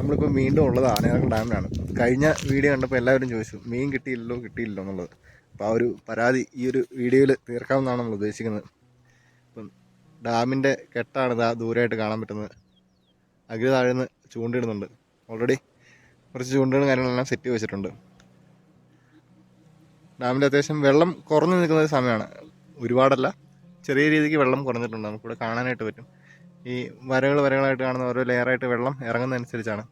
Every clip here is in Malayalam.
നമ്മളിപ്പോൾ വീണ്ടും ഉള്ളത് ആനയിറങ്ങൽ ഡാമിലാണ്. കഴിഞ്ഞ വീഡിയോ കണ്ടപ്പോൾ എല്ലാവരും ചോദിച്ചു മീൻ കിട്ടിയില്ലല്ലോ എന്നുള്ളത്. അപ്പോൾ ആ ഒരു പരാതി ഈ ഒരു വീഡിയോയിൽ തീർക്കാമെന്നാണ് നമ്മൾ ഉദ്ദേശിക്കുന്നത്. ഇപ്പം ഡാമിൻ്റെ കെട്ടാണ് ഇതാ ദൂരമായിട്ട് കാണാൻ പറ്റുന്നത്. അഗ്രി താഴ്ന്ന് ചൂണ്ടിടുന്നുണ്ട്. ഓൾറെഡി കുറച്ച് ചൂണ്ടുകളും കാര്യങ്ങളെല്ലാം സെറ്റ് വെച്ചിട്ടുണ്ട്. ഡാമിൽ അത്യാവശ്യം വെള്ളം കുറഞ്ഞു നിൽക്കുന്ന ഒരു സമയമാണ്. ഒരുപാടല്ല, ചെറിയ രീതിക്ക് വെള്ളം കുറഞ്ഞിട്ടുണ്ട്. നമുക്കിവിടെ കാണാനായിട്ട് പറ്റും. ഈ വരകളായിട്ട് കാണുന്ന ഓരോ ലെയറായിട്ട് വെള്ളം ഇറങ്ങുന്നതനുസരിച്ചാണ്.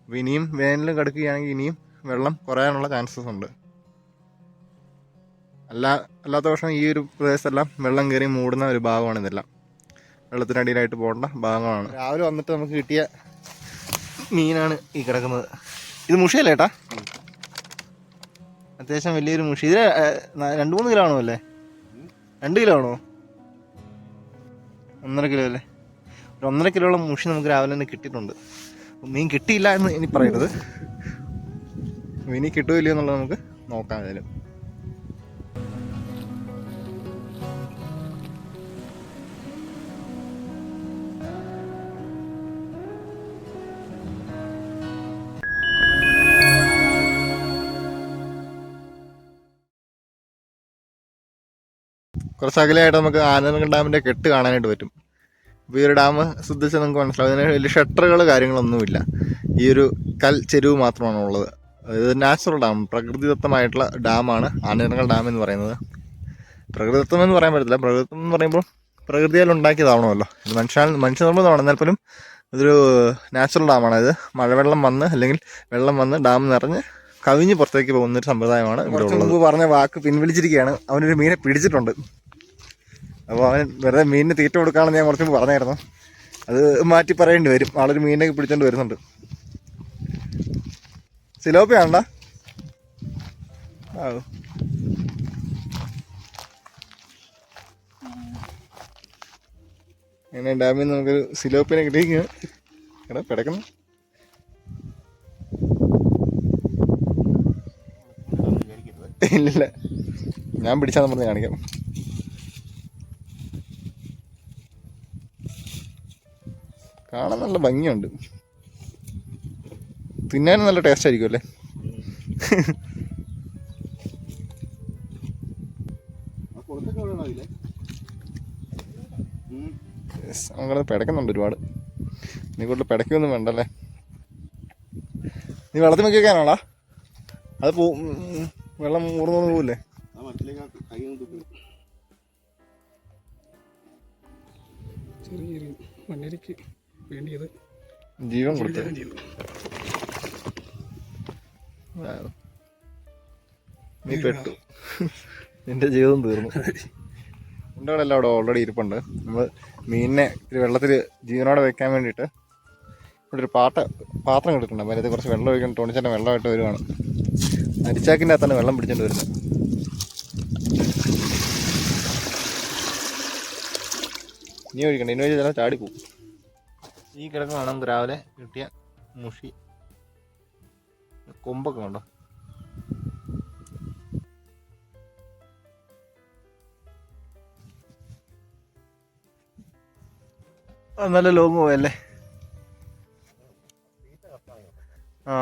അപ്പോൾ ഇനിയും വേനലും കടുക്കുകയാണെങ്കിൽ ഇനിയും വെള്ളം കുറയാനുള്ള ചാൻസസ് ഉണ്ട്. അല്ലാത്ത പക്ഷം ഈ ഒരു പ്രദേശത്തെല്ലാം വെള്ളം കയറി മൂടുന്ന ഒരു ഭാഗമാണ് ഇതെല്ലാം. വെള്ളത്തിനടിയിലായിട്ട് പോകേണ്ട ഭാഗമാണ്. രാവിലെ വന്നിട്ട് നമുക്ക് കിട്ടിയ മീനാണ് ഈ കിടക്കുന്നത്. ഇത് മുഷിയല്ലേ ഏട്ടാ? അത്യാവശ്യം വലിയൊരു മുഷി. ഇത് 2-3 കിലോ ആണോ അല്ലേ? 2 കിലോ ആണോ? 1.5 കിലോ അല്ലേ? ഒരു 1.5 കിലോളം മുഷി നമുക്ക് രാവിലെ തന്നെ കിട്ടിയിട്ടുണ്ട്. മീൻ കിട്ടിയില്ല എന്ന് ഇനി പറയരുത്. ഇനി കിട്ടുമില്ലയോ എന്നുള്ളത് നമുക്ക് നോക്കാം. ഏതായാലും കുറച്ച് അകലെയായിട്ട് നമുക്ക് ആനയിറങ്ങൽ ഡാമിൻ്റെ കെട്ട് കാണാനായിട്ട് പറ്റും. അപ്പോൾ ഈ ഒരു ഡാം ശ്രദ്ധിച്ചാൽ നമുക്ക് മനസ്സിലാവും. അതിന് വലിയ ഷട്ടറുകൾ കാര്യങ്ങളൊന്നുമില്ല. ഈ ഒരു ചെരുവ് മാത്രമാണ് ഉള്ളത്. അതായത് നാച്ചുറൽ ഡാം, പ്രകൃതിദത്തമായിട്ടുള്ള ഡാമാണ് ആനയിറങ്ങൽ ഡാം എന്ന് പറയുന്നത്. പ്രകൃതിദത്തം എന്ന് പറയാൻ പറ്റത്തില്ല. പ്രകൃതിദത്തം എന്ന് പറയുമ്പോൾ പ്രകൃതിയാൽ ഉണ്ടാക്കിയതാവണമല്ലോ. ഇത് മനുഷ്യനിർമ്മിതമാണ്. എന്നാൽ പോലും ഇതൊരു നാച്ചുറൽ ഡാമാണ്. അത് മഴവെള്ളം വന്ന് അല്ലെങ്കിൽ വെള്ളം വന്ന് ഡാം നിറഞ്ഞ് കവിഞ്ഞ് പുറത്തേക്ക് പോകുന്നൊരു സമ്പ്രദായമാണ് ഇവിടെ ഉള്ളത്. പറഞ്ഞ വാക്ക് പിൻവലിച്ചിരിക്കുകയാണ്. അവനൊരു മീനെ പിടിച്ചിട്ടുണ്ട്. അപ്പോൾ അവൻ വെറുതെ മീനിന് തീറ്റ കൊടുക്കാമെന്ന് ഞാൻ കുറച്ച് പറഞ്ഞായിരുന്നു. അത് മാറ്റി പറയേണ്ടി വരും. ആളൊരു മീനൊക്കെ പിടിച്ചോണ്ട് വരുന്നുണ്ട്. സിലോപ്പിയാണ്ടാ? ആ, അങ്ങനെ ഡാമിൽ നിന്ന് നമുക്കൊരു സിലോപ്പിനെ കിട്ടിയിരിക്കുന്നു. എടാ പിടക്കുന്നു. ഇല്ല, ഞാൻ പിടിച്ചാന്ന് പറഞ്ഞ് കാണിക്കാം. കാണാൻ നല്ല ഭംഗിയുണ്ട്. തിന്നാനും നല്ല ടേസ്റ്റ് ആയിരിക്കും അല്ലേ? അങ്ങനെ പിടയ്ക്കുന്നുണ്ട് ഒരുപാട്. നീ കൂടുതൽ പിടയ്ക്കൊന്നും വേണ്ടല്ലേ? നീ വെള്ളത്തിൽ നോക്കി വെക്കാനാണോ? അത് വെള്ളം ഊർന്നു പോവില്ലേ? ജീവൻ കൊടുത്തു. നീ പെട്ടു. നിന്റെ ജീവിതം തീർന്നു. ഉണ്ടകളെല്ലാം അവിടെ ഓൾറെഡി ഇരിപ്പുണ്ട്. നമ്മൾ മീനിനെ ഇത്തിരി വെള്ളത്തിൽ ജീവനോടെ വെക്കാൻ വേണ്ടിയിട്ട് ഇവിടെ ഒരു പാത്രം കിട്ടിയിട്ടുണ്ട്. അപ്പോൾ അതിനകത്ത് കുറച്ച് വെള്ളം ഒഴിക്കണം. ടോണിച്ചേട്ടൻ വെള്ളമായിട്ട് വരുവാണ്. അരിച്ചാക്കിൻ്റെ അകത്താണ് വെള്ളം പിടിച്ചോണ്ട് വരുന്നത്. ഇനി ഒഴിക്കണ്ട, ഇനി ഒഴിച്ചാൽ ചാടിപ്പോവും. ഈ കിടക്കുന്നതാണ് നമുക്ക് രാവിലെ കിട്ടിയ മുഷി. കൊമ്പൊക്കെ ഉണ്ടോ? നല്ല ലോങ് പോയല്ലേ? ആ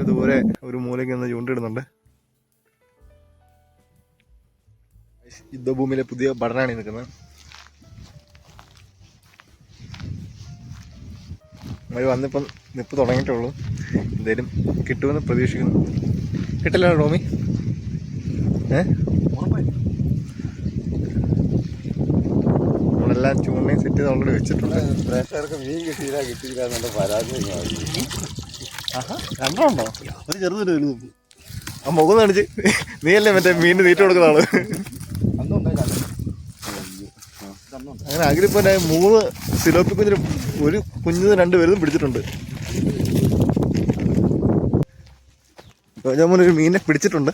ദൂരെ ഒരു മൂലയ്ക്ക് നിന്ന് ചൂണ്ടിടുന്നുണ്ട്. യുദ്ധഭൂമിയിലെ പുതിയ പഠനമാണ് നിൽക്കുന്നത്. അവർ വന്നിപ്പം നിപ്പ് തുടങ്ങിയിട്ടുള്ളൂ. എന്തായാലും കിട്ടുമെന്ന് പ്രതീക്ഷിക്കുന്നു. കിട്ടില്ല റോമി? നമ്മളെല്ലാം ചൂണ്ടയും സെറ്റ് ചെയ്ത് ഓൾറെഡി വെച്ചിട്ടുണ്ട്. പ്രേക്ഷകർക്ക് മീൻ കിട്ടിയില്ല എന്നുള്ള പരാതി. രണ്ടെണ്ണോ? അത് ചെറുതൊരു വലുത്. ആ മുഖം കാണിച്ച്. നീയല്ലേ മറ്റേ മീനിന് തീറ്റ കൊടുക്കുന്ന ആള്? അങ്ങനെ അഖിലിപ്പോ 3 സിലോപ്പി കുഞ്ഞിന് ഒരു കുഞ്ഞിന് 2 പേരും പിടിച്ചിട്ടുണ്ട്. ഒരു മീനിനെ പിടിച്ചിട്ടുണ്ട്.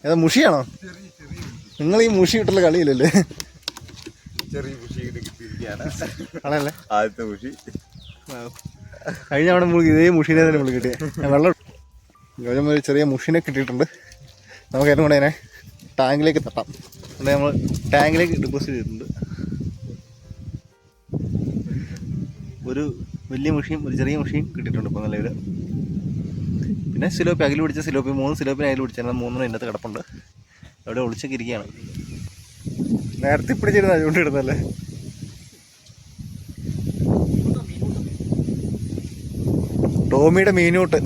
ഏതാ മുഷിയാണോ? നിങ്ങൾ ഈ മുഷി കിട്ടുള്ള കളിയില്ലല്ലേ? ചെറിയ മുഷി കിട്ടിയിരിക്കുകയാണ്. ആണല്ലേ? ആദ്യത്തെ മുഷി. കഴിഞ്ഞ അവിടെ ഇതേ മുഷീനെ തന്നെ നമ്മൾ കിട്ടിയ വെള്ളം. ഗൗതം ഒരു ചെറിയ മുഷിനെ കിട്ടിയിട്ടുണ്ട്. നമുക്ക് ഏറ്റവും കൂടെ അതിനെ ടാങ്കിലേക്ക് തട്ടാം. അതുകൊണ്ട് നമ്മൾ ടാങ്കിലേക്ക് ഡെപ്പോസിറ്റ് ചെയ്തിട്ടുണ്ട്. ഒരു വലിയ മുഷിയും ഒരു ചെറിയ മുഷിയും കിട്ടിയിട്ടുണ്ട് ഇപ്പോൾ നിലവിൽ. പിന്നെ സിലോപ്പി അകൽ പിടിച്ച സിലോപ്പി 3 സിലോപ്പിനെ അകൽ പിടിച്ചാൽ 3 ഇതിനകത്ത് കിടപ്പുണ്ട്. അവിടെ ഒളിച്ചൊക്കെ ഇരിക്കുകയാണ്. നേരത്തെ പിടിച്ചിരുന്ന ചൂണ്ടിടുന്നല്ലേ. ടോമിയുടെ മീനൂട്ട്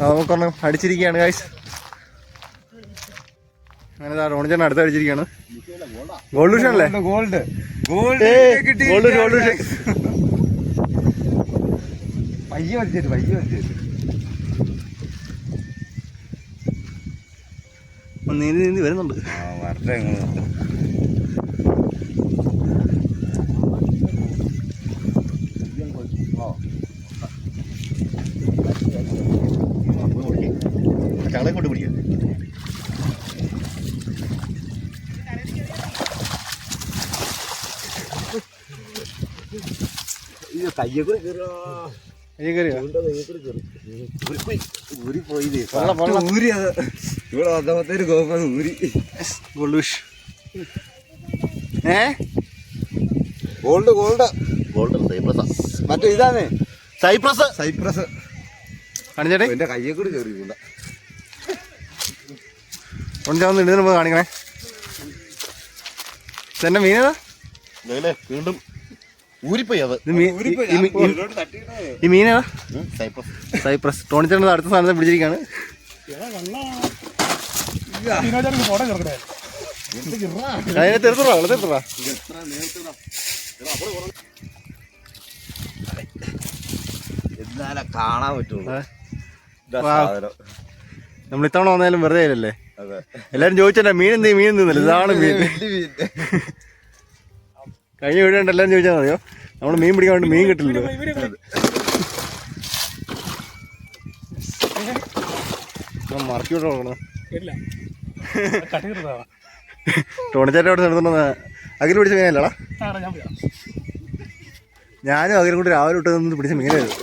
നമുക്കൊന്ന് അടിച്ചിരിക്കുകയാണ് ഗൈസ്. അങ്ങനെ റോണിച്ചേട്ടൻ അടുത്ത് അടിച്ചിരിക്കുകയാണ്. ഗോൾഡ് ഫിഷ് അല്ലേ? ഗോൾഡ് പയ്യെ വലിച്ചേര് നീന്തി വരുന്നുണ്ട്. വരട്ടെ. ചാളെ കൊണ്ട് പിടിക്കാം. കയ്യൊക്കെ ഇവിടെ വന്നപ്പോഴത്തേക്ക് ഗോപത് ഊരി. Gold fish. ഗോൾഡ് മറ്റേ ഇതാണ് സൈപ്രസ്. കാണിച്ചേട്ടെ. എന്റെ കയ്യെ കൂടി കയറിയില്ല. ഒന്ന് ഇടുന്നതിന് മുമ്പ് കാണിക്കണേ. ഇതെന്നെ മീനേതാ? വീണ്ടും ഊരിപ്പോയി അത്. ഈ മീനേതാ? സൈപ്രസ്. ടോണിച്ചേട്ടൻ അടുത്ത സ്ഥാനത്ത് പിടിച്ചിരിക്കുകയാണ്. അതിനെ തീർത്തറാ തീർത്തറാ. എന്നാലേ കാണാൻ പറ്റുള്ളൂ. നമ്മൾ ഇത്തവണ വന്നാലും വെറുതെ അല്ലേ. എല്ലാരും ചോദിച്ചാ മീൻ എന്തെന്നല്ല. ഇതാണ് മീൻ. കഴിഞ്ഞ വീഡിയോ ഉണ്ട് എല്ലാരും ചോദിച്ചാൽ മതിയോ. നമ്മൾ മീൻ പിടിക്കാൻ വേണ്ടി മീൻ കിട്ടില്ലല്ലോ. മറക്കി വിട്ടോ ടോണിച്ചേട്ടോട് നിർത്തുന്ന അഖിൽ പിടിച്ച മീനല്ലടാ. ഞാനും അഖിലും കൂടി രാവിലെ വിട്ട് നിന്ന് പിടിച്ച മീനായിരുന്നു.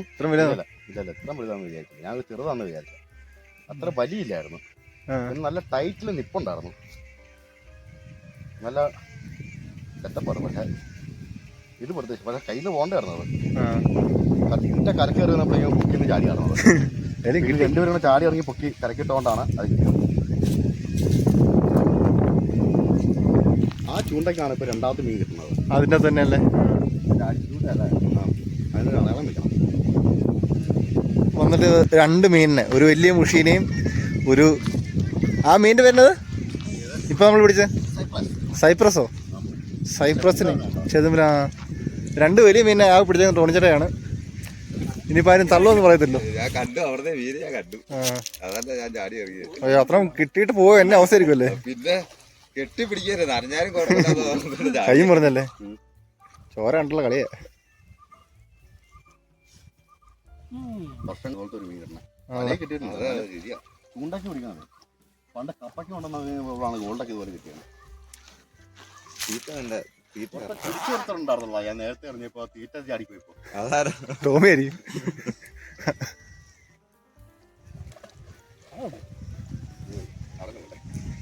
ഇത്ര വലുതാന്ന് വിചാരിച്ചു. ഞാൻ ചെറുതാന്ന് വിചാരിച്ചു. അത്ര വലിയില്ലായിരുന്നു. നല്ല ടൈറ്റിൽ നിപ്പുണ്ടായിരുന്നു. നല്ല സെറ്റപ്പാണ്. പക്ഷേ ഇത് പ്രത്യേകിച്ച് പക്ഷേ കയ്യിൽ പോകണ്ടായിരുന്നു. അത് എന്റെ കരക്കേറി വന്നപ്പോഴേക്കും പൊക്കിന്ന് ചാടിയാണ്. രണ്ടുപേരും ചാടി ഇറങ്ങി പൊക്കി കരക്കിട്ടുകൊണ്ടാണ് അത് കിട്ടിയത്. ആ ചൂണ്ടയ്ക്കാണ് ഇപ്പൊ രണ്ടാമത്തെ മീൻ കിട്ടുന്നത്. അതിന്റെ തന്നെ അല്ലേ അതിന് അടയാളം വെക്കണം. വന്നിട്ട് 2 മീനിനെ, ഒരു വലിയ മുഷീനെയും ഒരു ആ മീനിന്റെ വരുന്നത് ഇപ്പൊ നമ്മൾ പിടിച്ച സൈപ്രസോ സൈപ്രസിന് ചെതുമ്പല. 2 വലിയ മീനെ ആ പിടിച്ച ടോണിച്ചേട്ടയാണ്. ഇനിയിപ്പോ ആരും തള്ളുമെന്ന് പറയത്തില്ലോ. ഞാൻ കണ്ടു അവിടുത്തെ മീന് ഞാൻ കണ്ടു. അതല്ല ഞാൻ ചാടി ഇറങ്ങിയത്. അയ്യോ അത്ര കിട്ടിയിട്ട് പോവോ എന്നെ അവസ്ഥയായിരിക്കുമല്ലേ. പിന്നെ കെട്ടിപ്പിടിക്കരുത് അറിഞ്ഞാലും കുഴപ്പമില്ല. കൈയും പറഞ്ഞല്ലേ. ചോര കണ്ടുള്ള കളിയാ. ഒരു മീനാണ് ചൂണ്ടൊക്കെ പിടിക്കണം. പണ്ട് കപ്പയ്ക്ക് കൊണ്ടുവന്നാണ് ഗോൾഡൊക്കെ ഇതുപോലെ കിട്ടിയത്. തീറ്റ തിരിച്ചെടുത്തിട്ടുണ്ടായിരുന്നല്ലോ. ഞാൻ നേരത്തെ ഇറങ്ങിയപ്പോ തീറ്റ ചാടിപ്പോയിപ്പോ അതാരാ ടോമിയായിരിക്കും.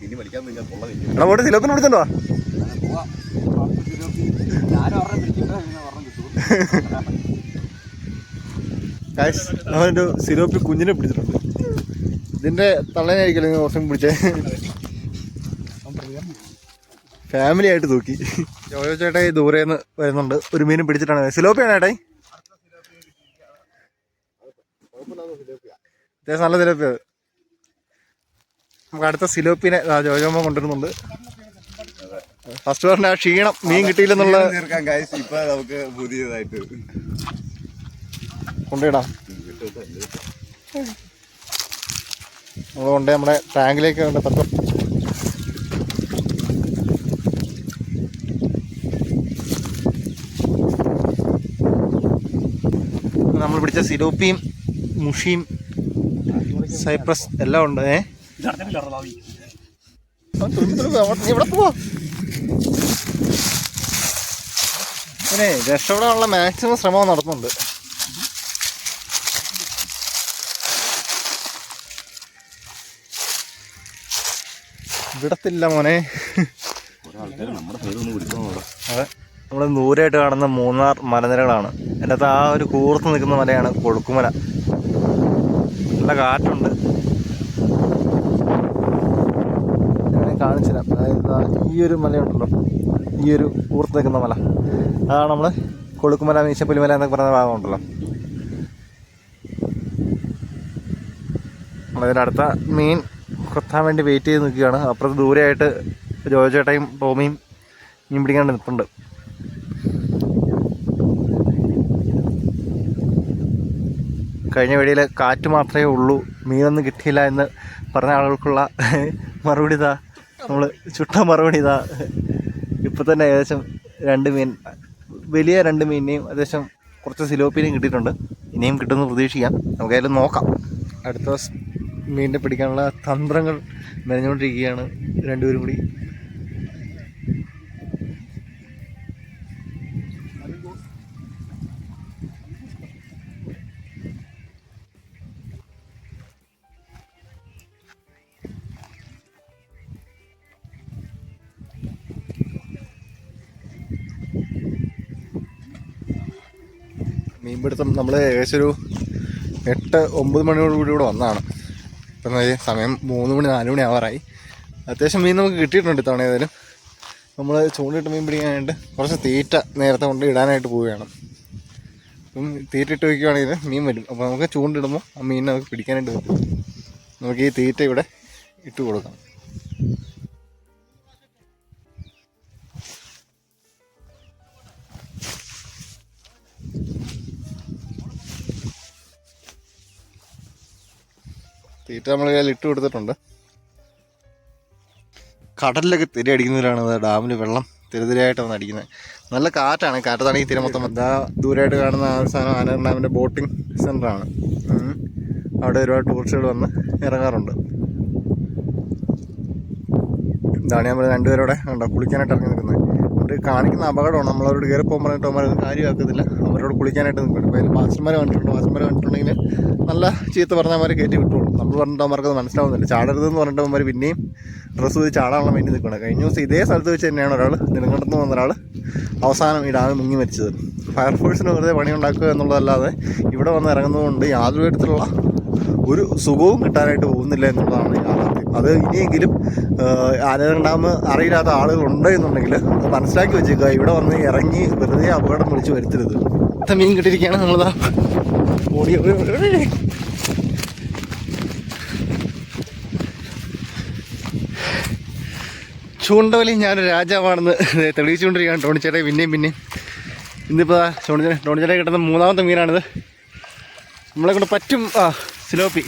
ഇനി വലിക്കാൻ നിങ്ങൾ കൊള്ളതില്ല. സിലോപ്പിനെ പിടിച്ചോ. അവനൊരു സിലോപ്പി കുഞ്ഞിനെ പിടിച്ചിട്ടുണ്ട്. ഇതിന്റെ തള്ളനായിരിക്കല്ലോ ദിവസം പിടിച്ചേ. ഫാമിലി ആയിട്ട് തൂക്കി. ജോയോ ചേട്ടായി ദൂരേന്ന് വരുന്നുണ്ട്. ഒരു മീനും പിടിച്ചിട്ടാണ്. സിലോപ്പിയാണ് ചേട്ടായി. അത്യാവശ്യം നല്ല സിലോപ്പി അത്. നമുക്ക് അടുത്ത സിലോപ്പിനെ ജോജോമ്മ കൊണ്ടുവരുന്നുണ്ട്. ഫസ്റ്റ് പറഞ്ഞ ആ ക്ഷീണം മീൻ കിട്ടിയില്ലെന്നുള്ള ഇപ്പൊ നമുക്ക് പുതിയതായിട്ട് കൊണ്ടിടാം. അതുകൊണ്ട് നമ്മുടെ ടാങ്കിലേക്ക് തട്ടും. നമ്മൾ പിടിച്ച സിലോപ്പിയും മുഷിയും സൈപ്രസ് എല്ലാം ഉണ്ട്. ഇവിടെ പോവാ. പിന്നെ രക്ഷപ്പെടാനുള്ള മാക്സിമം ശ്രമം നടത്തുന്നുണ്ട്. വിടത്തില്ല മോനെ. അതെ, നമ്മൾ ദൂരെയായിട്ട് കാണുന്ന മൂന്നാർ മലനിരകളാണ്. എൻ്റെ അകത്ത് ആ ഒരു കൂർത്ത് നിൽക്കുന്ന മലയാണ് കൊഴുക്കുമല. നല്ല കാറ്റുണ്ട്. ഞാൻ കാണിച്ചു തരാം. അതായത് ഈ ഒരു മലയുണ്ടല്ലോ, ഈ ഒരു കൂർത്ത് നിൽക്കുന്ന മല, അതാണ് നമ്മൾ കൊഴുക്കുമല, മീശപ്പുലിമല എന്നൊക്കെ പറയുന്ന ഭാഗമുണ്ടല്ലോ. നമ്മളതിനടുത്ത മീൻ കൊത്താൻ വേണ്ടി വെയിറ്റ് ചെയ്ത് നിൽക്കുകയാണ്. അപ്പുറത്ത് ദൂരെയായിട്ട് ജോജേട്ടയും ടോമിയും മീൻ പിടിക്കാണ്ട് നിൽപ്പുണ്ട്. കഴിഞ്ഞ വീഡിയോയിൽ കാറ്റ് മാത്രമേ ഉള്ളൂ, മീനൊന്നും കിട്ടിയില്ല എന്ന് പറഞ്ഞ ആളുകൾക്കുള്ള മറുപടി ഇതാ, നമ്മൾ ചുട്ട മറുപടി ഇതാ. ഇപ്പം തന്നെ ഏകദേശം 2 മീൻ, വലിയ 2 മീനിനെയും ഏകദേശം കുറച്ച് സിലോപ്പിനെയും കിട്ടിയിട്ടുണ്ട്. ഇനിയും കിട്ടുമെന്ന് പ്രതീക്ഷിക്കാം. നമുക്കായാലും നോക്കാം. അടുത്ത ദിവസം മീനിനെ പിടിക്കാനുള്ള തന്ത്രങ്ങൾ മെനഞ്ഞുകൊണ്ടിരിക്കുകയാണ് രണ്ടുപേരും കൂടി. മീൻപിടുത്തം നമ്മൾ ഏകദേശം ഒരു 8-9 മണിയോടുകൂടി ഇവിടെ വന്നതാണ്. ഇപ്പം സമയം 3 മണി 4 മണി ആവാറായി. അത്യാവശ്യം മീൻ നമുക്ക് കിട്ടിയിട്ടുണ്ട് ഇത്തവണ. ഏതായാലും നമ്മൾ ചൂണ്ടിട്ട് മീൻ പിടിക്കാനായിട്ട് കുറച്ച് തീറ്റ നേരത്തെ കൊണ്ട് ഇടാനായിട്ട് പോവുകയാണ്. അപ്പം തീറ്റ ഇട്ട് വയ്ക്കുകയാണെങ്കിൽ മീൻ വരും. അപ്പോൾ നമുക്ക് ചൂണ്ടിടുമ്പോൾ ആ മീനിനെ നമുക്ക് പിടിക്കാനായിട്ട് പറ്റും. നമുക്ക് ഈ തീറ്റ ഇവിടെ ഇട്ട് കൊടുക്കാം. തീറ്റ നമ്മൾ കയ്യിൽ ഇട്ട് കൊടുത്തിട്ടുണ്ട്. കടലിലൊക്കെ തിര അടിക്കുന്നവരാണ് ഡാമിൽ വെള്ളം തിരതിരയായിട്ട് വന്ന് അടിക്കുന്നത്. നല്ല കാറ്റാണ്. കാറ്റത്താണെങ്കിൽ തിര മൊത്തം എന്താ ദൂരമായിട്ട് കാണുന്ന ആ ഒരു സാധനം ആനൂർ ഡാമിൻ്റെ ബോട്ടിംഗ് സെൻ്ററാണ്. അവിടെ ഒരുപാട് ടൂറിസ്റ്റുകൾ വന്ന് ഇറങ്ങാറുണ്ട്. ഇതാണ് ഞാൻ പറഞ്ഞത്, 2 പേരോടെ ഉണ്ടോ കുളിക്കാനായിട്ട് ഇറങ്ങി നിൽക്കുന്നത്. അവർ കാണിക്കുന്ന അപകടമാണ്. നമ്മളവരോട് കയറി പോകാൻ പറഞ്ഞിട്ട് അവന്മാരത് കാര്യമാക്കത്തില്ല. അവരോട് കുളിക്കാനായിട്ട് നിൽക്കും. ഇപ്പോൾ അതിൽ മാസ്റ്റർമാരെ കണ്ടിട്ടുണ്ടെങ്കിൽ നല്ല ചീത്ത പറഞ്ഞവന്മാരെ കയറ്റി വിട്ടോളൂ. നമ്മൾ പറഞ്ഞിട്ട് അവന്മാർക്കത് മനസ്സിലാവുന്നില്ല. ചാടരുതെന്ന് പറഞ്ഞിട്ട് അവന്മാർ പിന്നെയും ഡ്രസ്സ് ചെയ്ത് ചാടാനുള്ള വേണ്ടി നിൽക്കണം. കഴിഞ്ഞ ദിവസം ഇതേ സ്ഥലത്ത് വെച്ച് തന്നെയാണ് ഒരാൾ, നെടുങ്കണ്ടത്ത് വന്ന ഒരാൾ അവസാനം ഈ ഡാമിൽ മുങ്ങി മരിച്ചത്. ഫയർഫോഴ്സിന് വെറുതെ പണിയുണ്ടാക്കുക എന്നുള്ളതല്ലാതെ ഇവിടെ വന്ന് ഇറങ്ങുന്നതുകൊണ്ട് യാതൊരു വിധത്തിലുള്ള ഒരു സുഖവും കിട്ടാനായിട്ട് പോകുന്നില്ല എന്നുള്ളതാണ് യാഥാർത്ഥ്യം. അത് ഇനിയെങ്കിലും ആനേർ ഡാം അറിയില്ലാത്ത ആളുകളുണ്ട് എന്നുണ്ടെങ്കിൽ അത് മനസ്സിലാക്കി വെച്ചേക്കുക. ഇവിടെ വന്ന് ഇറങ്ങി വെറുതെ അപകടം വിളിച്ച് വരുത്തരുത്. മീൻ കിട്ടിയിരിക്കുകയാണ്. നമ്മളിതാ ഓടി ചൂണ്ടവലി ഞാനൊരു രാജാവാണെന്ന് തെളിയിച്ചുകൊണ്ടിരിക്കുകയാണ് ടോണിച്ചേട്ടൻ പിന്നെയും. ഇന്നിപ്പോൾ ടോണിച്ചേട്ടൻ കിട്ടുന്ന 3ാമത്തെ മീനാണിത്. നമ്മളെ കൊണ്ട് പറ്റും. സിലോപ്പി.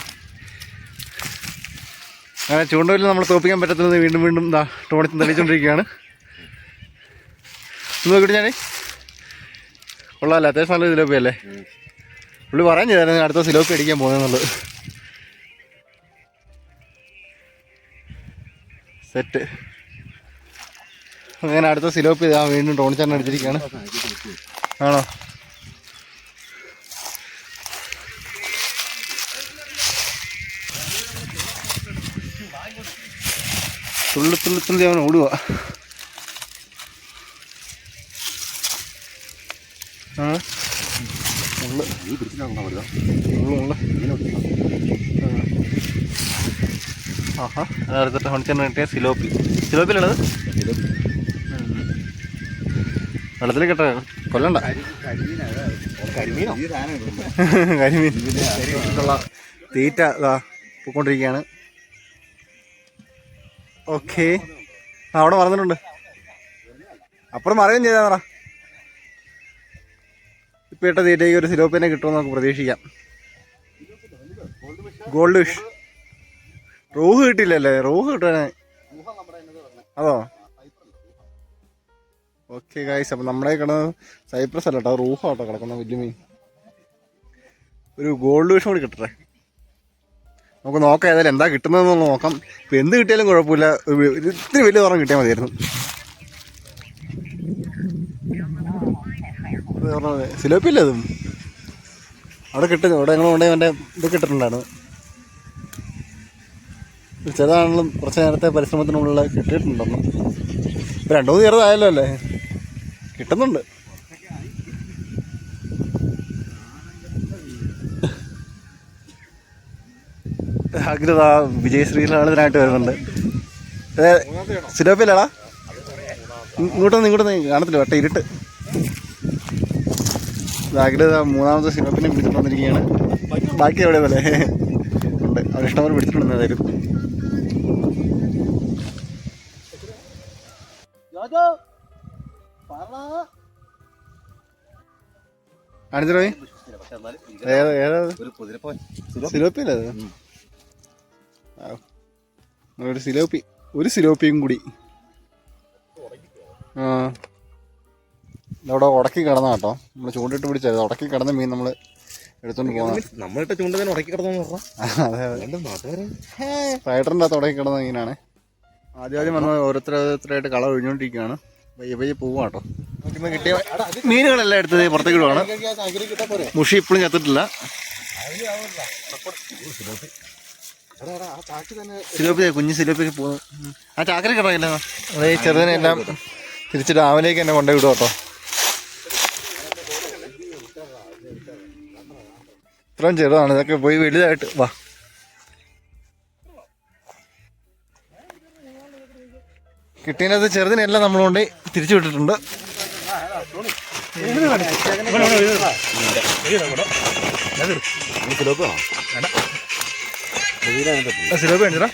അങ്ങനെ ചൂണ്ടവലി നമ്മൾ തോപ്പിക്കാൻ പറ്റത്തുന്നത് വീണ്ടും ടോണിച്ചൻ തെളിയിച്ചുകൊണ്ടിരിക്കുകയാണ്. നോക്കിയിട്ട് ഞാൻ കൊള്ളാമല്ലോ, അത്യാവശ്യം നല്ല സിലോപ്പി അല്ലേ. പുള്ളി പറയാൻ ചെയ്തായിരുന്നു അടുത്ത സിലോപ്പി അടിക്കാൻ പോകുന്നതെന്നുള്ളത്. സെറ്റ്. അങ്ങനെ അടുത്ത സിലോപ്പി വീണ്ടും ടോണിച്ചാൻ അടിച്ചിരിക്കുകയാണ്. ആണോ? തുള്ളി അവൻ ഓടുക. ആഹാ, അടുത്തിട്ട് ടോണിച്ചാൻ കിട്ടിയ സിലോപ്പിലുള്ളത് വെള്ളത്തിൽ കിട്ട കൊല്ലണ്ട. കരിമീനുള്ള തീറ്റ പോയിക്കൊണ്ടിരിക്കുകയാണ്. ഓക്കെ, അവിടെ മറന്നിട്ടുണ്ട്. അപ്പുറം മറയുകയും ചെയ്താൽ പറ. ഇപ്പം ഇട്ട തീറ്റയ്ക്ക് ഒരു സിലോപ്പിനെ കിട്ടുമെന്ന് നമുക്ക് പ്രതീക്ഷിക്കാം. Gold fish. റോഹ് കിട്ടില്ലല്ലേ? റോഹ് കിട്ടാനേ. അതോ? ഓക്കെ ഗൈസ്, അപ്പം നമ്മുടെ കിടന്ന് സൈപ്രസ് അല്ല കേട്ടോ, റൂഹാട്ടോ കിടക്കുന്ന വലിയ മീൻ. ഒരു ഗോൾഡ് ഫിഷ് കൂടി കിട്ടട്ടെ. നമുക്ക് നോക്കാം ഏതായാലും എന്താ കിട്ടുന്നതെന്ന് നോക്കാം. ഇപ്പം എന്ത് കിട്ടിയാലും കുഴപ്പമില്ല, ഇത്തിരി വലിയ തുറം കിട്ടിയാൽ മതിയായിരുന്നു. സിലോപ്പില്ല അതും അവിടെ കിട്ടുന്നു. അവിടെ ഞങ്ങൾ കൊണ്ടുപോയി അവൻ്റെ ഇത് കിട്ടിട്ടുണ്ടായിരുന്നു. ചെറുതാണെങ്കിലും കുറച്ച് നേരത്തെ പരിശ്രമത്തിനുള്ള കിട്ടിയിട്ടുണ്ടെന്ന്. ഇപ്പം 2-3 ചെറുതായല്ലോ അല്ലേ, കിട്ടുന്നുണ്ട്. ആഗ്രത വിജയശ്രീലാളിതിനായിട്ട് വരുന്നുണ്ട്. സിലോപ്പില്ലാടാ, ഇങ്ങോട്ടൊന്നും കാണത്തില്ല, വട്ട ഇരുട്ട്. ആഗ്രത 3ാമത്തെ സിലോപ്പിനെ പിടിച്ചിട്ട് വന്നിരിക്കുകയാണ്. ബാക്കി എവിടെ പോലെ ഉണ്ട്, അവർ ഇഷ്ടംപോലെ പിടിച്ചിട്ടുണ്ട്. ഏതായാലും കാണിച്ചോ ഏതാ സിലോപ്പിയല്ലേ അത്? ഒരു സിലോപ്പിയും കൂടി. ആ അവിടെ ഉടക്കി കിടന്ന കേട്ടോ, നമ്മൾ ചൂണ്ടിട്ട് പിടിച്ചത് ഉടക്കി കിടന്ന മീൻ നമ്മൾ എടുത്തോണ്ട് പോകാം. നമ്മളിട്ട് ചൂണ്ടതിന് ഉടക്കി കിടന്നു. അതെ റൈഡറിൻ്റെ അകത്ത് ഉടക്കി കിടന്ന മീനാണ്. ആദ്യം വന്ന് ഓരോരുത്തരായിട്ട് കള ഒഴിഞ്ഞുകൊണ്ടിരിക്കുകയാണ്. പയ്യെ പോവാ കേട്ടോ. കിട്ടിയ മീനുകളെല്ലാം എടുത്തത് പുറത്തേക്ക് ഇടുവാണ്. മുഷി ഇപ്പോഴും ചത്തിട്ടില്ല. സിലോപ്പി, കുഞ്ഞ് സിലോപ്പിക്ക് പോകുന്നു. ആ ചാക്കര കിടക്കില്ല. അത് ഈ ചെറുതിനെല്ലാം തിരിച്ച് ഡാമിലേക്ക് തന്നെ കൊണ്ടുപോയി വിടും കേട്ടോ. ഇത്രയും ചെറുതാണ്, ഇതൊക്കെ പോയി വലുതായിട്ട് വാ. കിട്ടിയത് ചെറുതിനെല്ലാം നമ്മൾ കൊണ്ട് തിരിച്ചു വിട്ടിട്ടുണ്ട്. സിലോപ്പി കാണിച്ചടാ.